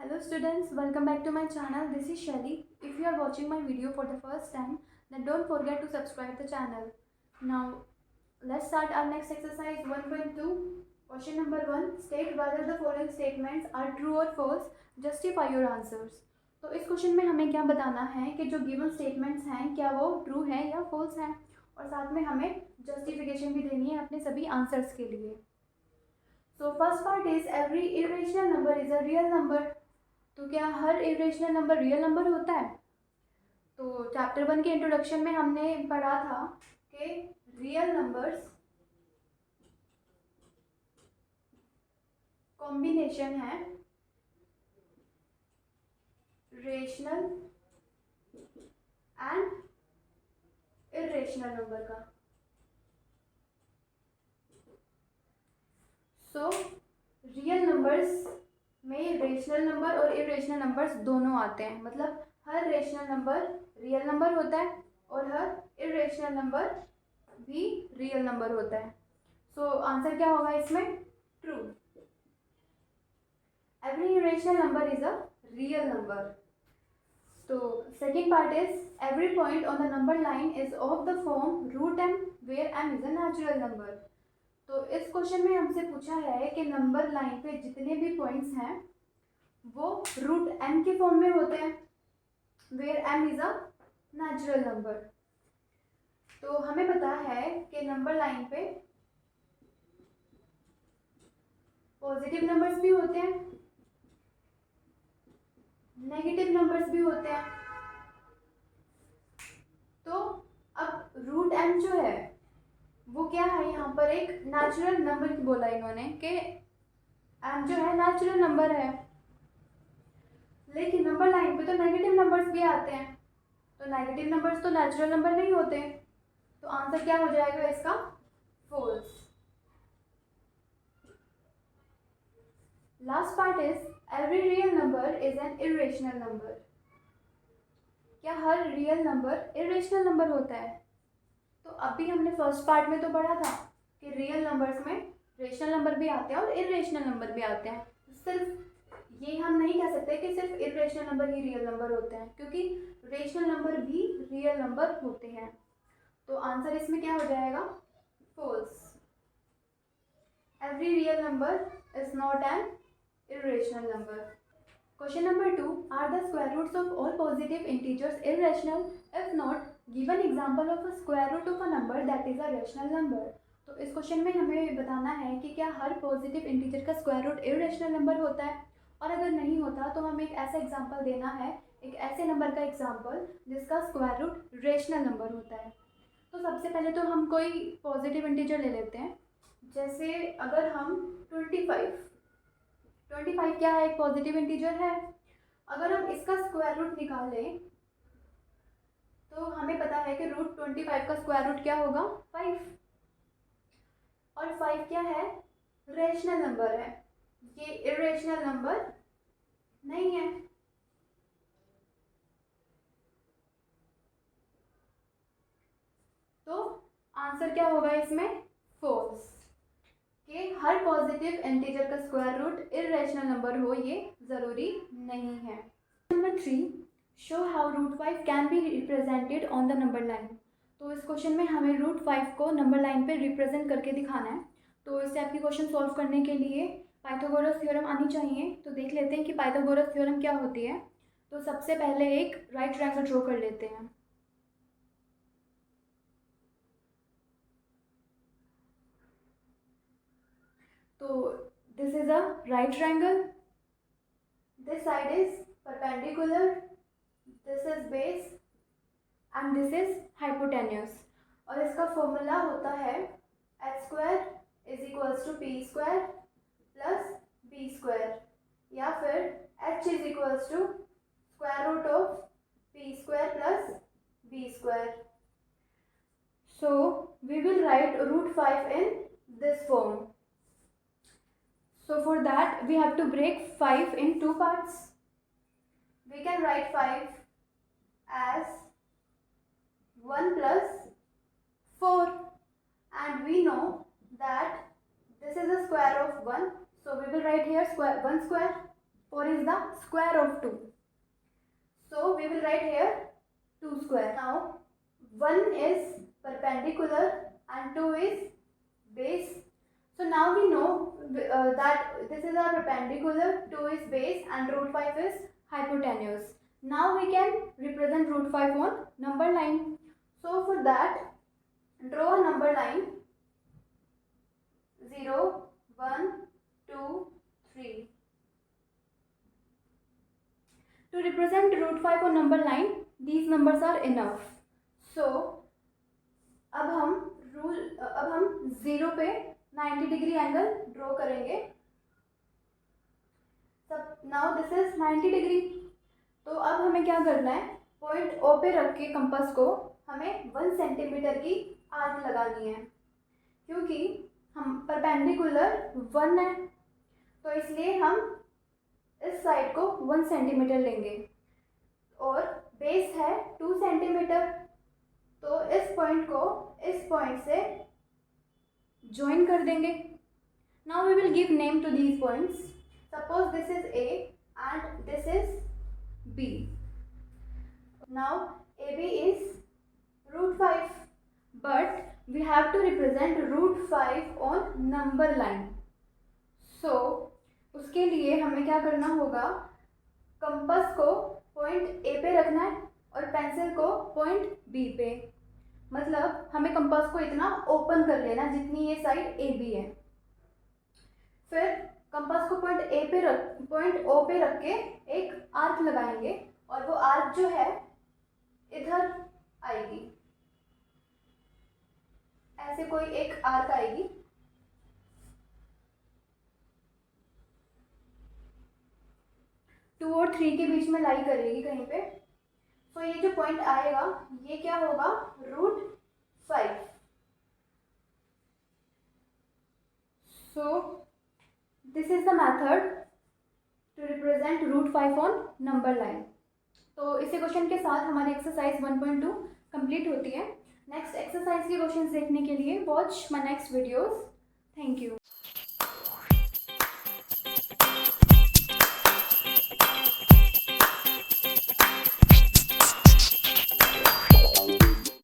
Hello students, welcome back to my channel. This is Shelly. If you are watching my video for the first time, then don't forget to subscribe the channel. Now, let's start our next exercise 1.2. Question number 1. State whether the following statements are true or false. Justify your answers. तो इस question में हमें क्या बताना है कि जो given statements हैं क्या वो ट्रू है या फॉल्स हैं, और साथ में हमें जस्टिफिकेशन भी देनी है अपने सभी आंसर्स के लिए. So first part is every irrational number is a real number. तो क्या हर इरेशनल नंबर रियल नंबर होता है? तो चैप्टर 1 के इंट्रोडक्शन में हमने पढ़ा था कि रियल नंबर्स कॉम्बिनेशन है रेशनल एंड इरेशनल नंबर का. सो रियल नंबर्स में रेशनल नंबर और इरेशनल नंबर्स दोनों आते हैं. मतलब हर रेशनल नंबर रियल नंबर होता है और हर इरेशनल नंबर भी रियल नंबर होता है. सो आंसर क्या होगा इसमें? True. Every irrational number is a real number. तो second part is every point on the number line is of the form root M where m is a natural number. तो इस question में हमसे पूछा है कि नंबर लाइन पे जितने भी पॉइंट्स हैं वो रूट एम के फॉर्म में होते हैं, where m is a natural number. तो हमें पता है कि नंबर लाइन पे पॉजिटिव नंबर्स भी होते हैं, नेगेटिव नंबर्स भी होते हैं. तो अब रूट एम जो है वो क्या है, यहाँ पर एक नेचुरल नंबर की बोला इन्होंने कि एम जो है नेचुरल नंबर है. लेकिन नंबर लाइन पे तो नेगेटिव नंबर्स भी आते हैं, तो नेगेटिव नंबर्स तो नेचुरल नंबर नहीं होते. तो आंसर क्या हो जाएगा इसका? False. Last part is every real number is an irrational number. क्या हर रियल नंबर इरेशनल नंबर होता है? तो अभी हमने फर्स्ट पार्ट में तो पढ़ा था कि रियल नंबर्स में रेशनल नंबर भी आते हैं और इरेशनल नंबर भी आते हैं. सिर्फ ये हम नहीं कह सकते कि सिर्फ इरेशनल नंबर ही रियल नंबर होते हैं, क्योंकि रेशनल नंबर भी रियल नंबर होते हैं. तो आंसर इसमें क्या हो जाएगा? False. Every real number is not an irrational number. Question number 2. Are the square roots of all positive integers irrational? If not, give an example of a square root of a number that is a rational number. तो इस question में हमें बताना है कि क्या हर positive integer का square root irrational number होता है, और अगर नहीं होता तो हमें एक ऐसा एग्जांपल देना है, एक ऐसे नंबर का एग्जांपल जिसका स्क्वायर रूट रेशनल नंबर होता है. तो सबसे पहले तो हम कोई पॉजिटिव इंटीजर ले लेते हैं. जैसे अगर हम 25 क्या है? एक पॉजिटिव इंटीजर है. अगर हम इसका स्क्वायर रूट निकालें तो हमें पता है कि रूट 25 का स्क्वायर रूट क्या होगा? 5. और 5 क्या है? रेशनल नंबर है, ये इरेशनल नंबर नहीं है. तो आंसर क्या होगा इसमें? फॉल्स. कि हर पॉजिटिव इंटीजर का स्क्वायर रूट इरेशनल नंबर हो ये ज़रूरी नहीं है. Number 3. Show how root 5 can be represented on the number line. तो इस क्वेश्चन में हमें रूट 5 को नंबर लाइन पे रिप्रेजेंट करके दिखाना है. तो इस टाइप की क्वेश्चन सॉल्व करने के लिए पाइथागोरस थ्योरम आनी चाहिए. तो देख लेते हैं कि पाइथागोरस थ्योरम क्या होती है. तो सबसे पहले एक राइट ट्रायंगल ड्रॉ कर लेते हैं. तो this is a right triangle. This side is perpendicular, this is base and this is hypotenuse. और इसका फॉर्मूला होता है h² is equals to p² plus b², या फिर h is equals to square root of p² plus b². So we will write root 5 in this form. So for that we have to break 5 in two parts. We can write 5 as 1 plus 4, and we know that this is the square of 1, so we will write here 1 square. 4 is the square of 2. So we will write here 2 square. Now 1 is perpendicular and 2 is base. So now we know that this is our perpendicular, 2 is base and root 5 is hypotenuse. Now we can represent root 5 on number line. So for that, draw a number line 0, 1, 2, 3. To represent root 5 on number line, these numbers are enough. So अब हम 0 पे 90 degree angle draw करेंगे. Now this is 90 degree. तो अब हमें क्या करना है, पॉइंट ओ पे रख के कंपास को हमें 1 सेंटीमीटर की आर्क लगानी है, क्योंकि हम परपेंडिकुलर 1 है, तो इसलिए हम इस साइड को 1 सेंटीमीटर लेंगे और बेस है 2 सेंटीमीटर. तो इस पॉइंट को इस पॉइंट से ज्वाइन कर देंगे. Now we will give name to these points. Suppose this is A and this is B. Now A B is root 5, but we have to represent root 5 on number line. So उसके लिए हमें क्या करना होगा, compass को point A पे रखना है और पेंसिल को पॉइंट बी पे. मतलब हमें कंपास को इतना ओपन कर लेना जितनी ये साइड ए बी है. फिर कंपास को पॉइंट ओ पे रख के एक आर्क लगाएंगे और वो आर्क जो है इधर आएगी. ऐसे कोई एक आर्क आएगी. टू और 3 के बीच में लाई करेगी कहीं पे. तो ये जो पॉइंट आएगा ये क्या होगा, root 5. So this is the method to represent root 5 on number line. तो इसी क्वेश्चन के साथ हमारी एक्सरसाइज 1.2 कंप्लीट होती है. नेक्स्ट एक्सरसाइज के क्वेश्चंस देखने के लिए watch my next videos. Thank you.